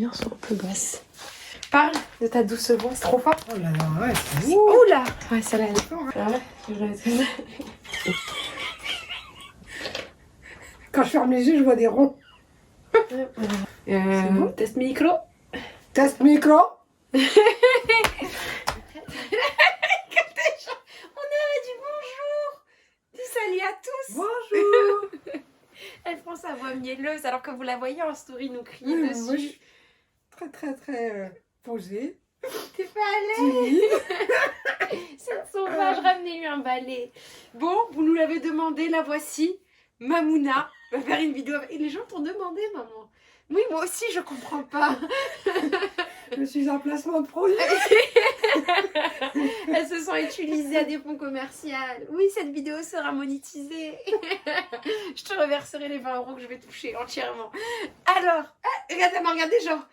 miens sont un peu basses. Parle de ta douce voix, c'est trop fort. Oh là là, ouais, c'est Ouh là. Ouais, ça l'a dit. Quand je ferme les yeux, je vois des ronds. Bon. Test micro. Test micro. On a dit bonjour. Dis salut à tous. Bonjour. Elle prend sa voix mielleuse alors que vous la voyez en story nous crier Oui, dessus. moi, je suis très posée. T'es pas à l'aise. Cette sauvage, ramenez-lui un balai. Bon, vous nous l'avez demandé, la voici. Mamouna va faire une vidéo. Et les gens t'ont demandé, maman. Oui, moi aussi, je comprends pas. Je suis un placement de produit. Elles se sont utilisées à des fonds commerciaux. Oui, cette vidéo sera monétisée. Je te reverserai les 20 € que je vais toucher entièrement. Alors, regarde, elle m'a regardé genre,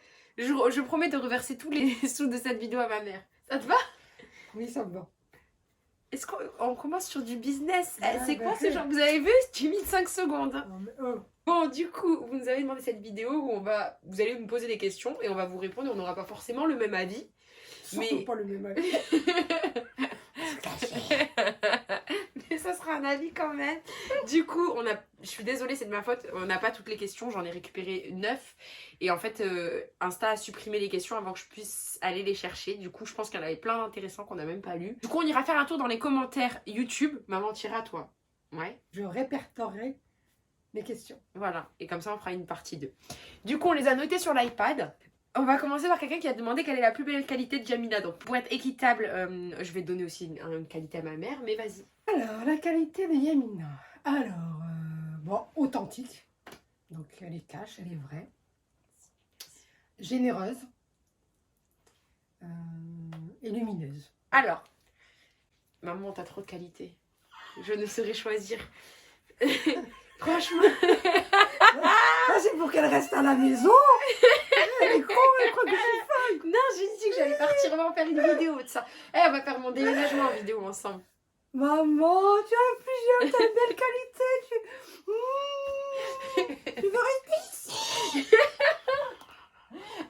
je promets de reverser tous les sous de cette vidéo à ma mère. Ça te va? Oui, ça me va. Est-ce qu'on commence sur du business? Ah, C'est bah, quoi ce genre? Vous avez vu? J'ai mis 5 secondes. Non, mais, oh. Bon, du coup, vous nous avez demandé cette vidéo où vous allez nous poser des questions et on va vous répondre. On n'aura pas forcément le même avis. Surtout Mais- pas le même avis. Mais ça sera un avis quand même. Du coup, je suis désolée, c'est de ma faute. On n'a pas toutes les questions. J'en ai récupéré 9. Et en fait, Insta a supprimé les questions avant que je puisse aller les chercher. Du coup, je pense qu'il y en avait plein d'intéressants qu'on n'a même pas lus. Du coup, on ira faire un tour dans les commentaires YouTube. Maman, tira toi. Ouais. Je répertorierai les questions. Voilà, et comme ça on fera une partie 2. Du coup on les a notés sur l'iPad. On va commencer par quelqu'un qui a demandé quelle est la plus belle qualité de Jamila. Donc pour être équitable, je vais donner aussi une qualité à ma mère, mais vas-y. Alors, la qualité de Yamina. Alors, bon, authentique. Donc, elle est cash, elle est vraie. Généreuse. Et lumineuse. Alors, maman t'as trop de qualité. Je ne saurais choisir. Franchement. Ah, c'est pour qu'elle reste à la maison. Elle est con, elle croit que je suis folle. Non, j'ai dit que j'allais partir, on va en faire une vidéo de ça. Eh, on va faire mon déménagement en vidéo ensemble. Maman, tu as plusieurs telle belle qualité. Tu veux rester ici.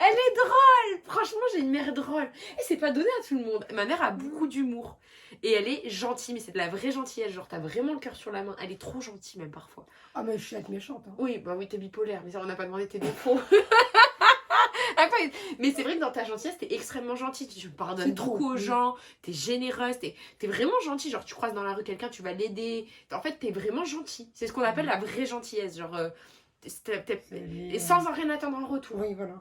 Elle est drôle. Franchement, j'ai une mère drôle. Et c'est pas donné à tout le monde. Ma mère a beaucoup d'humour. Et elle est gentille, mais c'est de la vraie gentillesse. Genre, t'as vraiment le cœur sur la main. Elle est trop gentille, même parfois. Ah, mais je suis être méchante. Hein. Oui, bah oui, t'es bipolaire. Mais ça, on n'a pas demandé tes défauts. Après, mais c'est vrai que dans ta gentillesse, t'es extrêmement gentille. Tu pardonnes C'est trop, beaucoup aux oui. gens. T'es généreuse. T'es vraiment gentille. Genre, tu croises dans la rue quelqu'un, tu vas l'aider. En fait, t'es vraiment gentille. C'est ce qu'on appelle la vraie gentillesse. Genre, et sans en rien attendre en retour. Oui, voilà.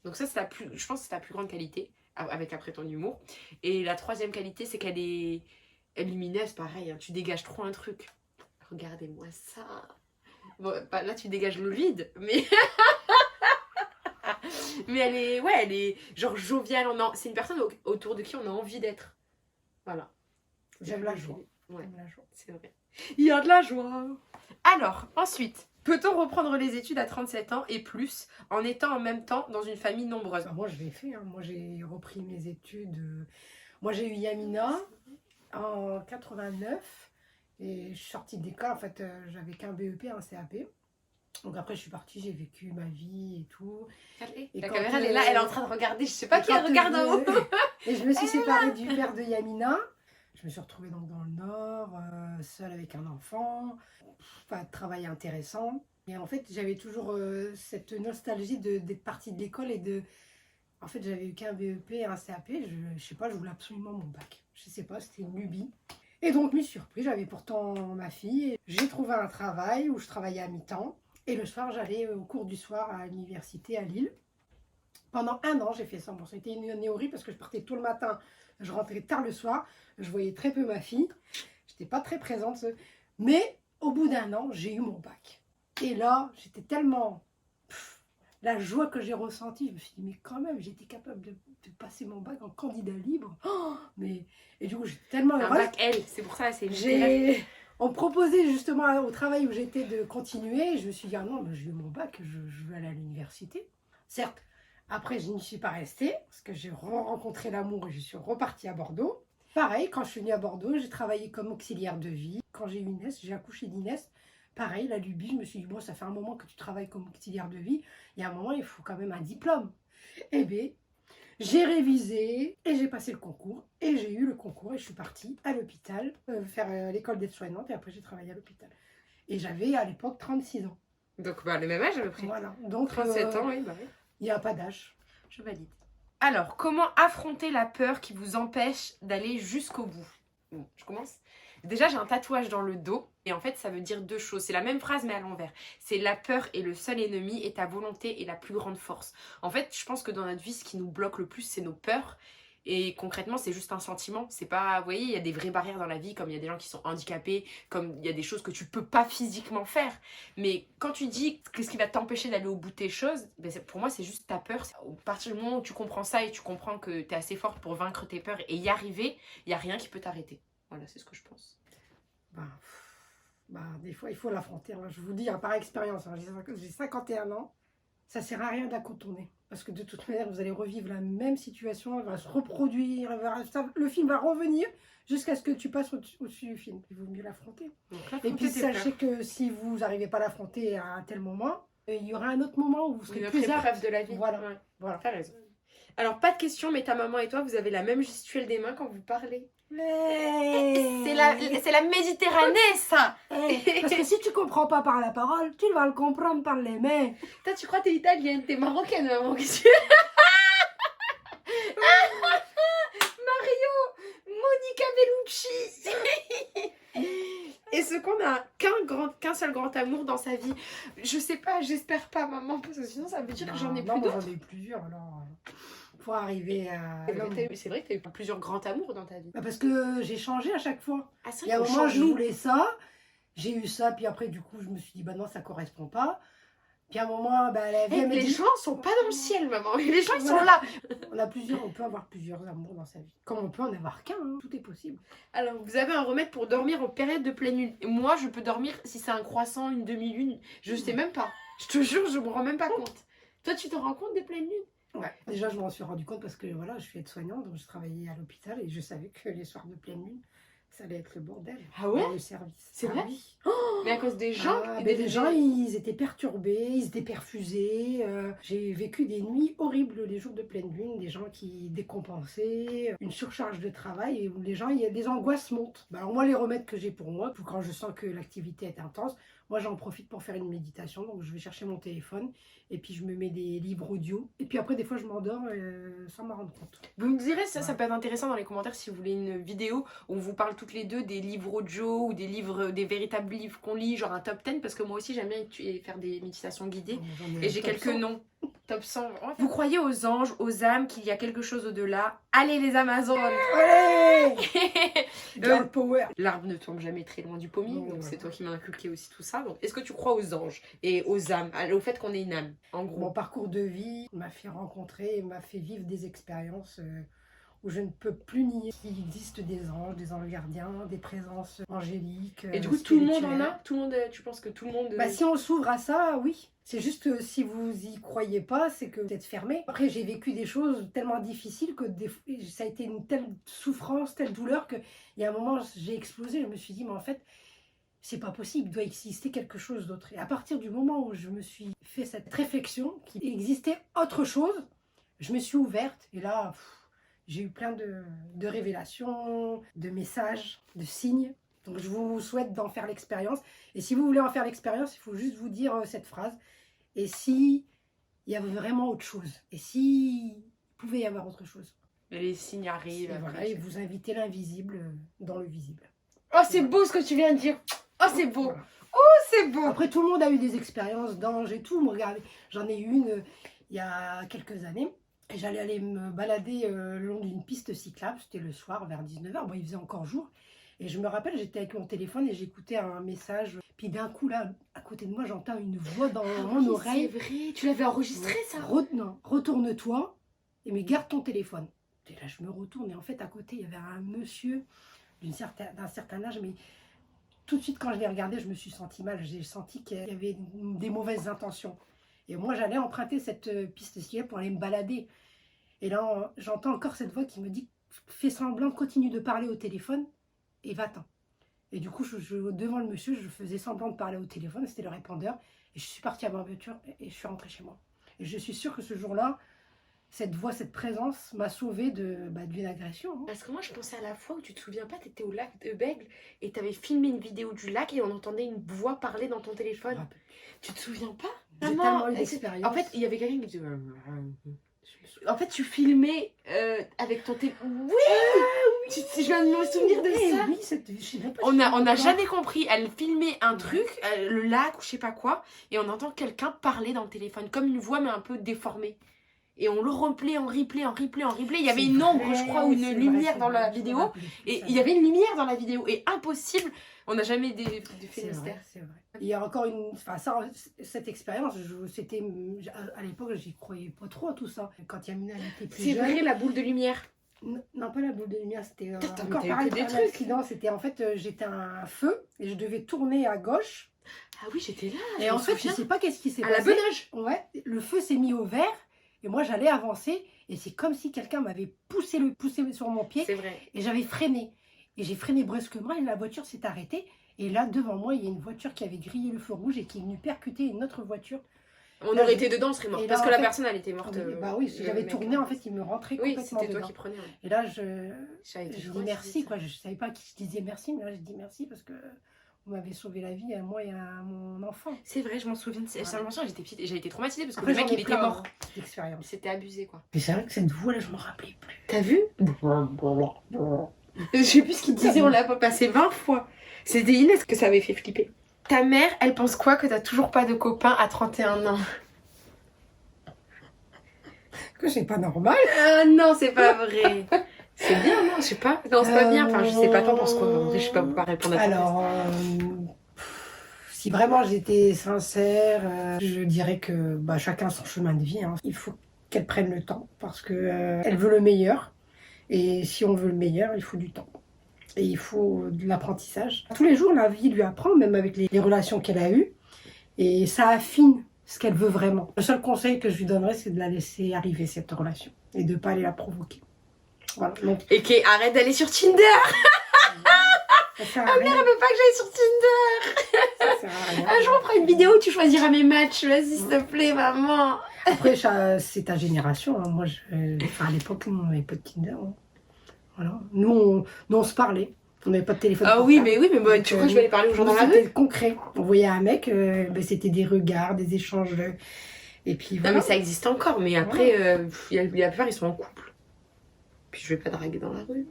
Donc ça, je pense que c'est ta plus grande qualité, avec après ton humour. Et la troisième qualité, c'est qu'elle est lumineuse, pareil, hein, tu dégages trop un truc. Regardez-moi ça. Bon, là, tu dégages le vide, mais... mais elle est genre joviale. C'est une personne autour de qui on a envie d'être. Voilà. J'aime la joie. Ouais, J'aime la joie. c'est vrai. Il y a de la joie. Alors, ensuite... Peut-on reprendre les études à 37 ans et plus en étant en même temps dans une famille nombreuse? Bah, moi, je l'ai fait. Hein. Moi, j'ai repris mes études. Moi, j'ai eu Yamina en 89. Et je suis sortie d'école. En fait, j'avais qu'un BEP, un CAP. Donc après, je suis partie, j'ai vécu ma vie et tout. Allez, Et la quand, caméra, elle est là, elle est en train de regarder. Je sais pas qui elle regarde en haut. Et je me suis séparée du père de Yamina. Je me suis retrouvée donc dans le Nord, seule avec un enfant. Pas de travail intéressant. Et en fait, j'avais toujours cette nostalgie d'être partie de l'école et de... En fait, j'avais eu qu'un BEP et un CAP. Je sais pas, je voulais absolument mon bac. Je sais pas, c'était une lubie. Et donc, je m'y suis repris. J'avais pourtant ma fille. J'ai trouvé un travail où je travaillais à mi-temps. Et le soir, j'allais au cours du soir à l'université à Lille. Pendant 1 an, j'ai fait ça. Bon, c'était une année horrible parce que je partais tôt le matin, je rentrais tard le soir. Je voyais très peu ma fille. J'étais pas très présente. Mais au bout d'1 an, j'ai eu mon bac. Et là, j'étais tellement... la joie que j'ai ressentie, je me suis dit, mais quand même, j'étais capable de passer mon bac en candidat libre. Oh, mais... Et du coup, j'étais tellement Un heureuse. bac L, c'est pour ça, c'est une On me proposait justement au travail où j'étais de continuer. Et je me suis dit, ah non, j'ai eu mon bac, je veux aller à l'université. Certes, après, je n'y suis pas restée parce que j'ai rencontré l'amour et je suis repartie à Bordeaux. Pareil, quand je suis venue à Bordeaux, j'ai travaillé comme auxiliaire de vie. Quand j'ai eu Inès, j'ai accouché d'Inès. Pareil, la lubie, je me suis dit, bon, ça fait un moment que tu travailles comme auxiliaire de vie, il y a un moment, il faut quand même un diplôme. Eh bien, j'ai révisé et j'ai passé le concours et j'ai eu le concours et je suis partie à l'hôpital faire l'école d'aide-soignante et après j'ai travaillé à l'hôpital. Et j'avais à l'époque 36 ans. Donc, le même âge à peu près. Voilà, donc 37 ans, oui, bah oui. il n'y a pas d'âge. Je valide. Alors, comment affronter la peur qui vous empêche d'aller jusqu'au bout? Bon, je commence. Déjà, j'ai un tatouage dans le dos. Et en fait, ça veut dire deux choses. C'est la même phrase, mais à l'envers. C'est la peur est le seul ennemi et ta volonté est la plus grande force. En fait, je pense que dans notre vie, ce qui nous bloque le plus, c'est nos peurs. Et concrètement, c'est juste un sentiment. C'est pas, vous voyez, il y a des vraies barrières dans la vie, comme il y a des gens qui sont handicapés, comme il y a des choses que tu peux pas physiquement faire. Mais quand tu dis qu'est-ce qui va t'empêcher d'aller au bout de tes choses, ben pour moi, c'est juste ta peur. À partir du moment où tu comprends ça et tu comprends que tu es assez forte pour vaincre tes peurs et y arriver, il n'y a rien qui peut t'arrêter. Voilà, c'est ce que je pense. Des fois, il faut l'affronter. Je vous dis, par expérience, j'ai 51 ans. Ça ne sert à rien de la contourner. Parce que de toute manière, vous allez revivre la même situation, elle va se reproduire, le film va revenir jusqu'à ce que tu passes au-dessus du film. Il vaut mieux l'affronter. Et puis sachez que si vous n'arrivez pas à l'affronter à un tel moment, il y aura un autre moment où vous serez plus épreuve de la vie. Voilà, ouais. voilà. T'as raison. Alors, pas de question, mais ta maman et toi, vous avez la même gestuelle des mains quand vous parlez. C'est la Méditerranée, ça. Parce que si tu comprends pas par la parole, tu vas le comprendre par les mains. Toi, tu crois que t'es italienne, t'es marocaine, maman. Qu'est-ce que Mario, Monica Bellucci. Est-ce qu'on a qu'un seul grand amour dans sa vie? Je sais pas, j'espère pas, maman, parce que sinon ça veut dire que j'en ai plus d'autres. J'en ai eu plusieurs, alors faut arriver à... C'est vrai que t'as eu plusieurs grands amours dans ta vie. Parce que j'ai changé à chaque fois. Ah, c'est Il y a un moment, je voulais ça, j'ai eu ça, puis après, du coup, je me suis dit, bah non, ça correspond pas. Puis à un moment, la vie, les gens sont pas dans le ciel, maman. Les gens, ils sont là. On peut avoir plusieurs amours dans sa vie. Comme on peut en avoir qu'un, hein. Tout est possible. Alors, vous avez un remède pour dormir en période de pleine lune. Moi, je peux dormir si c'est un croissant, une demi-lune. Je sais même pas. Je te jure, je me rends même pas compte. Toi, tu te rends compte des pleines lunes? Ouais, déjà je m'en suis rendu compte parce que voilà, je suis aide-soignante, donc je travaillais à l'hôpital et je savais que les soirs de pleine lune, ça allait être le bordel. Ah ouais? Dans le service. C'est vrai? Oui. Mais à cause des gens? Les gens, ils étaient perturbés, ils étaient perfusés. J'ai vécu des nuits horribles les jours de pleine lune, des gens qui décompensaient, une surcharge de travail et où les gens, les angoisses montent. Alors moi, les remèdes que j'ai pour moi, quand je sens que l'activité est intense, moi j'en profite pour faire une méditation, donc je vais chercher mon téléphone et puis je me mets des livres audio. Et puis après, des fois, je m'endors sans m'en rendre compte. Vous me direz, ça peut être intéressant dans les commentaires si vous voulez une vidéo où on vous parle toutes les deux des livres audio ou des livres, des véritables livres qu'on lit, genre un top 10, parce que moi aussi j'aime bien faire des méditations guidées. Et j'ai quelques noms. Top 100. Vous croyez aux anges, aux âmes, qu'il y a quelque chose au-delà? Allez les Amazones! Allez Girl power. L'arbre ne tombe jamais très loin du pommier, Non, donc c'est toi qui m'as inculqué aussi tout ça. Donc, est-ce que tu crois aux anges et aux âmes, au fait qu'on ait une âme, en gros? Mon parcours de vie m'a fait rencontrer et m'a fait vivre des expériences où je ne peux plus nier qu'il existe des anges gardiens, des présences angéliques. Et du coup, tout le monde en a? Tu penses que tout le monde... Si on s'ouvre à ça, oui. C'est juste que si vous y croyez pas, c'est que vous êtes fermé. Après, j'ai vécu des choses tellement difficiles que ça a été une telle souffrance, telle douleur qu'il y a un moment, j'ai explosé. Je me suis dit, mais en fait, c'est pas possible, il doit exister quelque chose d'autre. Et à partir du moment où je me suis fait cette réflexion qu'il existait autre chose, je me suis ouverte. Et là, j'ai eu plein de révélations, de messages, de signes. Donc je vous souhaite d'en faire l'expérience. Et si vous voulez en faire l'expérience, il faut juste vous dire cette phrase. Et si il y avait vraiment autre chose? Et si il pouvait y avoir autre chose? Et les signes arrivent. Voilà, et vous invitez l'invisible dans le visible. Oh, c'est beau ce que tu viens de dire. Oh, c'est beau. Voilà. Oh, c'est beau. Après, tout le monde a eu des expériences d'anges et tout. Regardez, j'en ai eu une il y a quelques années. Et j'allais aller me balader le long d'une piste cyclable. C'était le soir vers 19h. Bon, il faisait encore jour. Et je me rappelle, j'étais avec mon téléphone et j'écoutais un message. Puis d'un coup, là, à côté de moi, j'entends une voix dans mon oreille. C'est vrai, tu l'avais enregistré ça? Non, retourne-toi et garde ton téléphone. Et là, je me retourne et en fait, à côté, il y avait un monsieur d'un certain âge, mais tout de suite, quand je l'ai regardé, je me suis sentie mal. J'ai senti qu'il y avait des mauvaises intentions. Et moi, j'allais emprunter cette piste cyclable pour aller me balader. Et là, j'entends encore cette voix qui me dit, fais semblant, continue de parler au téléphone et va-t'en. Et du coup, devant le monsieur, je faisais semblant de parler au téléphone, c'était le répondeur. Et je suis partie à ma voiture et je suis rentrée chez moi. Et je suis sûre que ce jour-là, cette voix, cette présence m'a sauvée d'une agression. Hein. Parce que moi, je pensais à la fois où tu te souviens pas, t'étais au lac de Bègle et t'avais filmé une vidéo du lac et on entendait une voix parler dans ton téléphone. Tu te souviens pas? J'ai tellement eu d'expérience. En fait, il y avait quelqu'un qui disait... En fait, tu filmais avec ton téléphone. Oui, je viens de me souvenir de ça. Oui, je sais pas on n'a jamais compris. Elle filmait un truc, le lac ou je sais pas quoi, et on entend quelqu'un parler dans le téléphone, comme une voix mais un peu déformée. Et on le replay en replay. Il y avait une ombre, je crois, ou une lumière dans la vidéo. Et il y avait une lumière dans la vidéo. Et impossible, on n'a jamais fait mystère. C'est vrai. Il y a encore cette expérience, à l'époque, j'y croyais pas trop à tout ça. Quand Yamina était plus jeune. C'est vrai, la boule de lumière. Non, pas la boule de lumière, c'était encore pareil, des trucs. Accident. C'était en fait, j'étais à un feu et je devais tourner à gauche. Ah oui, j'étais là. Et en fait, je sais pas qu'est-ce qui s'est passé. À la bonne âge. Ouais, le feu s'est mis au vert et moi j'allais avancer et c'est comme si quelqu'un m'avait poussé sur mon pied. C'est vrai. Et j'avais freiné. Et j'ai freiné brusquement et la voiture s'est arrêtée. Et là, devant moi, il y a une voiture qui avait grillé le feu rouge et qui est venue percuter une autre voiture. On aurait été dedans, on serait mort. Parce que la personne, elle était morte. Bah oui, si j'avais tourné, en fait, il me rentrait complètement dedans. Oui, c'était toi qui prenais. Et là, je dis merci, quoi. Je savais pas qui je disais merci, mais là, je dis merci parce que vous m'avez sauvé la vie à moi et à mon enfant. C'est vrai, je m'en souviens. J'étais petite et j'ai été traumatisée parce que Après, le mec, il était mort. D'expérience. C'était abusé, quoi. Mais c'est vrai que cette voix-là, je me rappelais plus. T'as vu? Je sais plus ce qu'il disait, on l'a pas passé 20 fois. C'était Inès que ça avait fait flipper. Ta mère, elle pense quoi que t'as toujours pas de copain à 31 ans? Que c'est pas normal. Ah non, c'est pas vrai. C'est bien, non? Je sais pas. Non, c'est pas bien. Enfin, je sais pas, t'en penses quoi? Je sais pas répondre à ta question. Alors, si vraiment j'étais sincère, je dirais que chacun son chemin de vie. Hein. Il faut qu'elle prenne le temps parce que elle veut le meilleur. Et si on veut le meilleur, il faut du temps. Et il faut de l'apprentissage. Tous les jours, la vie lui apprend, même avec les relations qu'elle a eues. Et ça affine ce qu'elle veut vraiment. Le seul conseil que je lui donnerais, c'est de la laisser arriver, cette relation. Et de ne pas aller la provoquer. Voilà. Donc, et arrête d'aller sur Tinder. Ah mère, elle veut pas que j'aille sur Tinder. Un jour, on fera une vidéo où tu choisiras mes matchs. Vas-y, s'il te plaît, maman. Après, c'est ta génération. Hein. Moi, à l'époque, on n'avait pas de Tinder. Hein. Voilà. Nous, on se parlait. On n'avait pas de téléphone. Ah oui, mais moi, tu crois que je vais aller parler aux gens dans la rue? C'était concret. On voyait un mec, c'était des regards, des échanges. Et puis voilà. Non, mais ça existe encore. Mais après, la plupart, ils sont en couple. Puis je vais pas draguer dans la rue.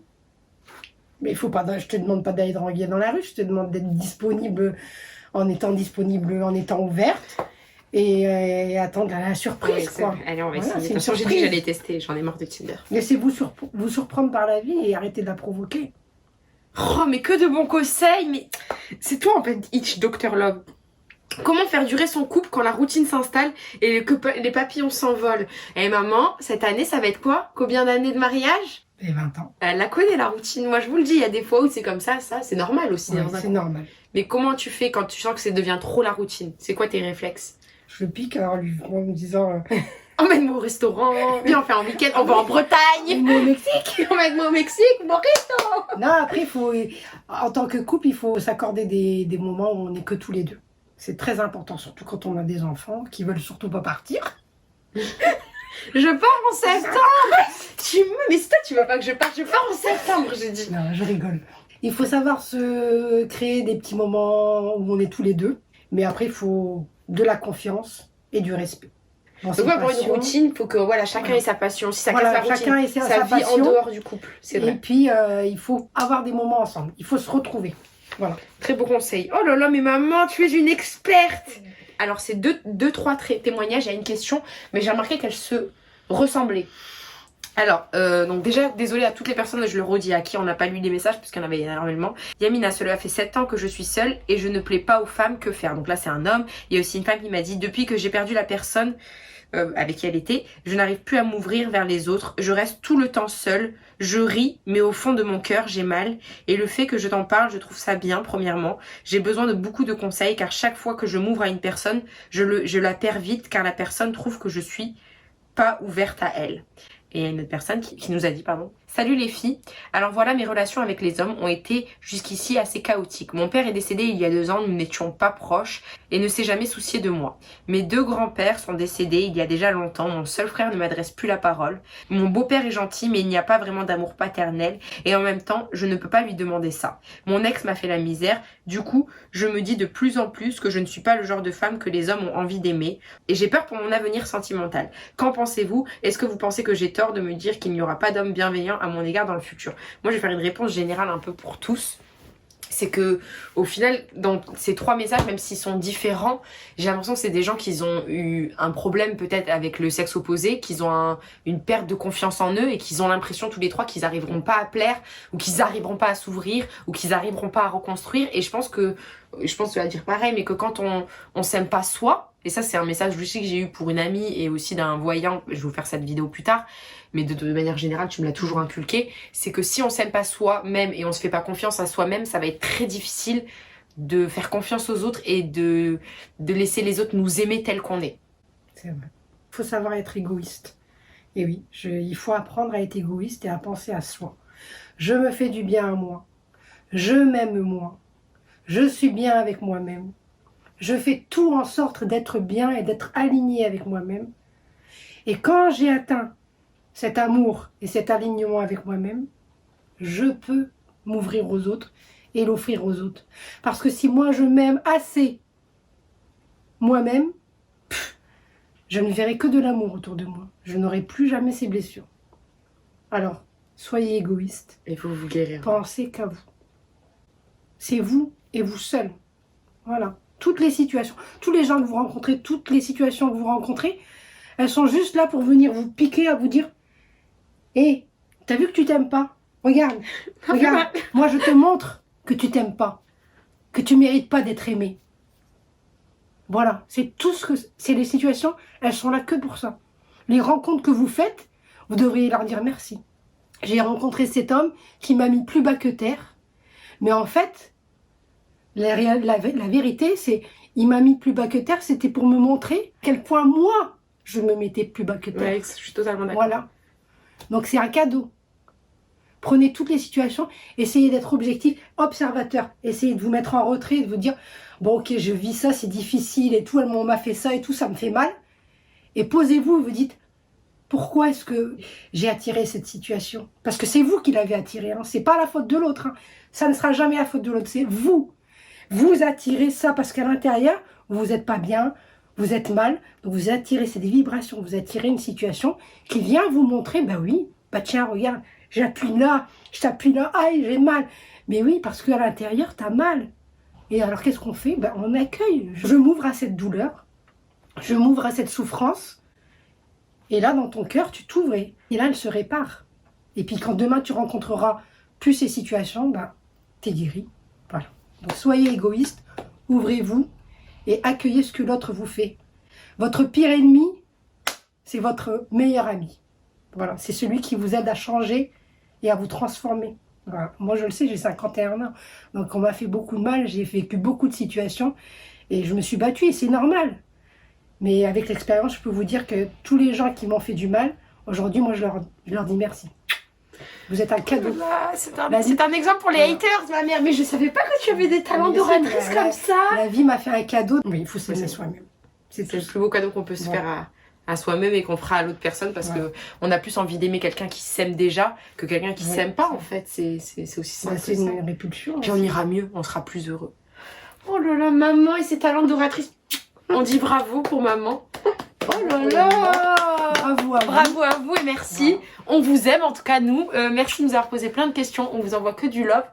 Mais il faut pas. Je te demande pas d'aller draguer dans la rue. Je te demande d'être disponible en étant ouverte. Et attendre la surprise, quoi. Allez, on va essayer. De toute façon, j'ai dit que j'allais tester. J'en ai marre de Tinder. Laissez-vous vous surprendre par la vie et arrêtez de la provoquer. Oh, mais que de bons conseils. Mais c'est toi, en fait, Itch, Dr Love. Comment faire durer son couple quand la routine s'installe et que les papillons s'envolent? Eh maman, cette année, ça va être quoi? Combien d'années de mariage? Et 20 ans. Elle la connaît, la routine. Moi, je vous le dis, il y a des fois où c'est comme ça, c'est normal aussi. Ouais, c'est normal. Mais comment tu fais quand tu sens que ça devient trop la routine? C'est quoi tes réflexes? Je le pique en me disant... Emmène-moi au restaurant, viens on fait un week-end, on va en Bretagne. Emmène-moi au Mexique. Emmène-moi au Mexique, mon resto. Non, après, en tant que couple, il faut s'accorder des moments où on n'est que tous les deux. C'est très important, surtout quand on a des enfants qui veulent surtout pas partir. Je pars en septembre. Mais c'est toi, tu veux pas que je parte? Je pars en septembre, j'ai dit. Non, je rigole. Il faut savoir se créer des petits moments où on est tous les deux. Mais après, il faut de la confiance et du respect. Donc pour une routine, il faut que chacun ait sa passion. Si ça casse la routine, chacun ait sa vie passion, en dehors du couple. C'est vrai. Et puis, il faut avoir des moments ensemble. Il faut se retrouver. Voilà. Très beau conseil. Oh là là, mais maman, tu es une experte. Alors, c'est deux, trois témoignages à une question, mais j'ai remarqué qu'elles se ressemblaient. Alors, donc déjà, désolée à toutes les personnes, je le redis, à qui on n'a pas lu les messages, parce qu'il y en avait énormément. Yamina, cela fait 7 ans que je suis seule et je ne plais pas aux femmes, que faire? Donc là, c'est un homme. Il y a aussi une femme qui m'a dit, depuis que j'ai perdu la personne avec qui elle était, je n'arrive plus à m'ouvrir vers les autres. Je reste tout le temps seule. Je ris, mais au fond de mon cœur, j'ai mal. Et le fait que je t'en parle, je trouve ça bien, premièrement. J'ai besoin de beaucoup de conseils, car chaque fois que je m'ouvre à une personne, je la perds vite, car la personne trouve que je suis pas ouverte à elle. Et il y a une autre personne qui nous a dit, pardon, Salut les filles, alors voilà, mes relations avec les hommes ont été jusqu'ici assez chaotiques. Mon père est décédé il y a 2 ans, nous n'étions pas proches et ne s'est jamais soucié de moi. Mes 2 grands-pères sont décédés il y a déjà longtemps, mon seul frère ne m'adresse plus la parole. Mon beau-père est gentil mais il n'y a pas vraiment d'amour paternel et en même temps je ne peux pas lui demander ça. Mon ex m'a fait la misère, du coup je me dis de plus en plus que je ne suis pas le genre de femme que les hommes ont envie d'aimer et j'ai peur pour mon avenir sentimental. Qu'en pensez-vous? Est-ce que vous pensez que j'ai tort de me dire qu'il n'y aura pas d'homme bienveillant à mon égard dans le futur? Moi je vais faire une réponse générale un peu pour tous. C'est que au final dans ces 3 messages, même s'ils sont différents, j'ai l'impression que c'est des gens qui ont eu un problème peut-être avec le sexe opposé, qu'ils ont une perte de confiance en eux et qu'ils ont l'impression tous les 3 qu'ils n'arriveront pas à plaire ou qu'ils n'arriveront pas à s'ouvrir ou qu'ils n'arriveront pas à reconstruire. Et je pense que tu vas dire pareil, mais que quand on s'aime pas soi, et ça c'est un message aussi que j'ai eu pour une amie et aussi d'un voyant, je vais vous faire cette vidéo plus tard, mais de manière générale tu me l'as toujours inculqué, c'est que si on s'aime pas soi-même et on se fait pas confiance à soi-même, ça va être très difficile de faire confiance aux autres et de laisser les autres nous aimer tel qu'on est. C'est vrai. Il faut savoir être égoïste. Et oui, il faut apprendre à être égoïste et à penser à soi. Je me fais du bien à moi. Je m'aime moi. Je suis bien avec moi-même. Je fais tout en sorte d'être bien et d'être aligné avec moi-même. Et quand j'ai atteint cet amour et cet alignement avec moi-même, je peux m'ouvrir aux autres et l'offrir aux autres. Parce que si moi je m'aime assez moi-même, je ne verrai que de l'amour autour de moi. Je n'aurai plus jamais ces blessures. Alors, soyez égoïste. Il faut vous guérir. Pensez qu'à vous. C'est vous et vous seul. Voilà. Toutes les situations, tous les gens que vous rencontrez, toutes les situations que vous rencontrez, elles sont juste là pour venir vous piquer, à vous dire « Hé, t'as vu que tu t'aimes pas? Regarde, regarde, moi je te montre que tu t'aimes pas, que tu mérites pas d'être aimé. » Voilà, c'est tout ce que... C'est les situations, elles sont là que pour ça. Les rencontres que vous faites, vous devriez leur dire merci. J'ai rencontré cet homme qui m'a mis plus bas que terre, mais en fait... La vérité, c'est il m'a mis plus bas que terre, c'était pour me montrer à quel point moi, je me mettais plus bas que terre. Ouais, je suis totalement d'accord. Voilà. Donc c'est un cadeau. Prenez toutes les situations, essayez d'être objectif, observateur. Essayez de vous mettre en retrait, de vous dire, bon ok, je vis ça, c'est difficile et tout, on m'a fait ça et tout, ça me fait mal. Et posez-vous, vous dites, pourquoi est-ce que j'ai attiré cette situation? Parce que c'est vous qui l'avez attiré, hein. C'est pas la faute de l'autre. Hein. Ça ne sera jamais la faute de l'autre, c'est vous. Vous attirez ça parce qu'à l'intérieur, vous n'êtes pas bien, vous êtes mal, donc vous attirez, c'est des vibrations, vous attirez une situation qui vient vous montrer, ben oui, bah tiens, regarde, j'appuie là, je t'appuie là, aïe, j'ai mal. Mais oui, parce qu'à l'intérieur, tu as mal. Et alors, qu'est-ce qu'on fait? Ben, on accueille. Je m'ouvre à cette douleur, je m'ouvre à cette souffrance, et là, dans ton cœur, tu t'ouvres, et là, elle se répare. Et puis, quand demain, tu rencontreras plus ces situations, ben, t'es guéri. Voilà. Donc soyez égoïste, ouvrez-vous et accueillez ce que l'autre vous fait. Votre pire ennemi, c'est votre meilleur ami. Voilà, c'est celui qui vous aide à changer et à vous transformer. Voilà. Moi je le sais, j'ai 51 ans, donc on m'a fait beaucoup de mal, j'ai vécu beaucoup de situations et je me suis battue et c'est normal. Mais avec l'expérience, je peux vous dire que tous les gens qui m'ont fait du mal, aujourd'hui moi je leur dis merci. Vous êtes un cadeau. C'est un exemple pour les haters, ma mère. Mais je savais pas que tu avais des talents d'oratrice comme ça. La vie m'a fait un cadeau. Mais il faut s'aimer soi-même. C'est le plus beau cadeau qu'on peut se faire à soi-même et qu'on fera à l'autre personne parce que on a plus envie d'aimer quelqu'un qui s'aime déjà que quelqu'un qui s'aime pas en fait. C'est aussi ça. C'est une répulsion. Puis on ira mieux, on sera plus heureux. Oh là là, maman et ses talents d'oratrice. On dit bravo pour maman. Oh là là. Bravo à vous et merci. Wow. On vous aime en tout cas nous. Merci de nous avoir posé plein de questions. On vous envoie que du love.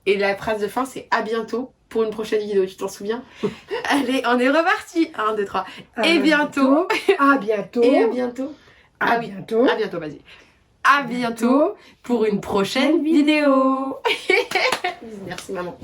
Et la phrase de fin c'est à bientôt pour une prochaine vidéo. Tu t'en souviens? Allez, on est reparti. 1, 2, 3. Et bientôt. À bientôt. Et à bientôt. À bientôt. À bientôt, vas-y. À bientôt pour une prochaine vidéo. Merci maman.